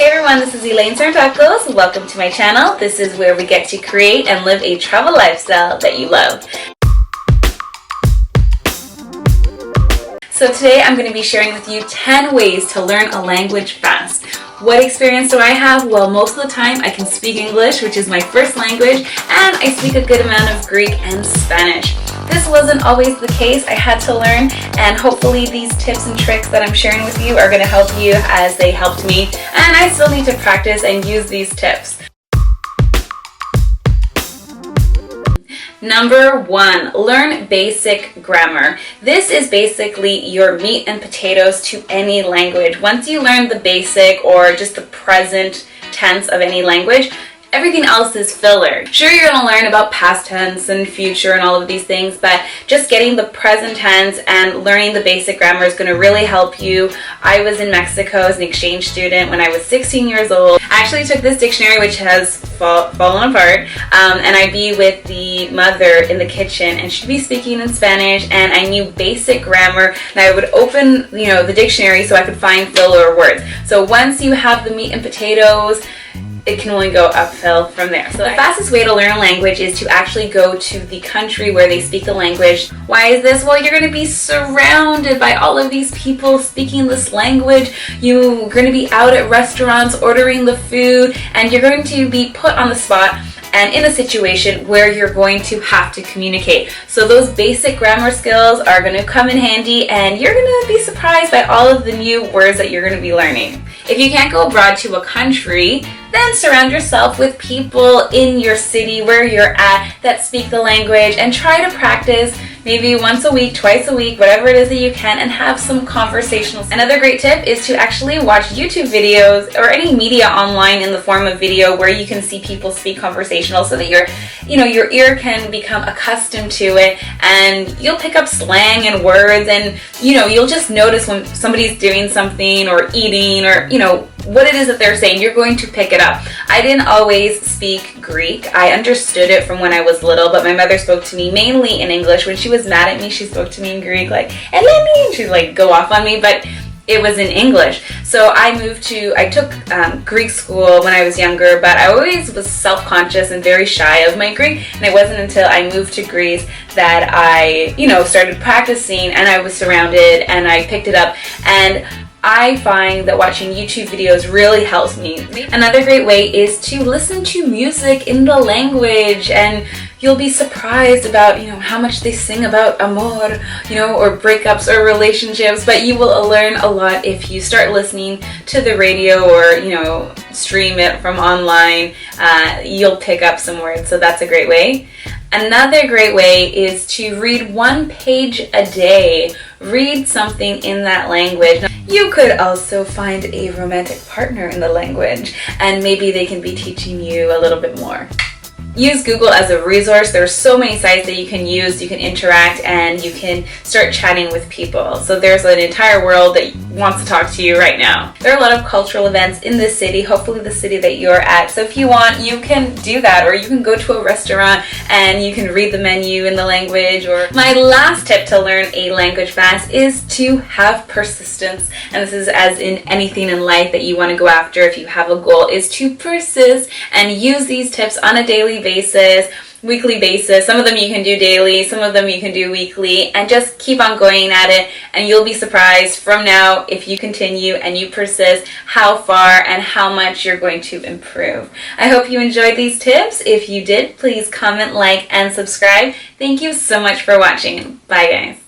Hey everyone, this is Elaine Sarantakos. Welcome to my channel. This is where we get to create and live a travel lifestyle that you love. So today I'm going to be sharing with you 10 ways to learn a language fast. What experience do I have? Well, most of the time I can speak English, which is my first language, and I speak a good amount of Greek and Spanish. This wasn't always the case. I had to learn, and hopefully these tips and tricks that I'm sharing with you are going to help you as they helped me, and I still need to practice and use these tips. Number 1, learn basic grammar. This is basically your meat and potatoes to any language. Once you learn the basic or just the present tense of any language, everything else is filler. Sure, you're going to learn about past tense and future and all of these things, but just getting the present tense and learning the basic grammar is going to really help you. I was in Mexico as an exchange student when I was 16 years old. I actually took this dictionary, which has fallen apart, and I'd be with the mother in the kitchen, and she'd be speaking in Spanish, and I knew basic grammar, and I would open, the dictionary so I could find filler words. So once you have the meat and potatoes, it can only go uphill from there. So the fastest way to learn a language is to actually go to the country where they speak the language. Why is this? Well, you're going to be surrounded by all of these people speaking this language. You're going to be out at restaurants ordering the food, and you're going to be put on the spot and in a situation where you're going to have to communicate. So those basic grammar skills are going to come in handy, and you're going to be surprised by all of the new words that you're going to be learning. If you can't go abroad to a country, then surround yourself with people in your city where you're at that speak the language, and try to practice maybe once a week, twice a week, whatever it is that you can, and have some conversational. Another great tip is to actually watch YouTube videos or any media online in the form of video where you can see people speak conversational, so that your ear can become accustomed to it, and you'll pick up slang and words, and you'll just notice when somebody's doing something or eating or what it is that they're saying. You're going to pick it up. I didn't always speak Greek. I understood it from when I was little, but my mother spoke to me mainly in English. When she was mad at me, she spoke to me in Greek, like, Elaine, she'd go off on me, but it was in English. So I took Greek school when I was younger, but I always was self-conscious and very shy of my Greek, and it wasn't until I moved to Greece that I, started practicing, and I was surrounded, and I picked it up, and I find that watching YouTube videos really helps me. Another great way is to listen to music in the language, and you'll be surprised about how much they sing about amor, or breakups or relationships, but you will learn a lot if you start listening to the radio or stream it from online. You'll pick up some words, so that's a great way. Another great way is to read 1 page a day. Read something in that language. You could also find a romantic partner in the language, and maybe they can be teaching you a little bit more. Use Google as a resource. There are so many sites that you can use, you can interact, and you can start chatting with people. So there's an entire world that wants to talk to you right now. There are a lot of cultural events in this city, hopefully the city that you're at. So if you want, you can do that, or you can go to a restaurant and you can read the menu in the language. Or my last tip to learn a language fast is to have persistence. And this is as in anything in life that you want to go after. If you have a goal, is to persist and use these tips on a daily basis, weekly basis. Some of them you can do daily, some of them you can do weekly, and just keep on going at it, and you'll be surprised from now, if you continue and you persist, how far and how much you're going to improve. I hope you enjoyed these tips. If you did, please comment, like, and subscribe. Thank you so much for watching. Bye, guys.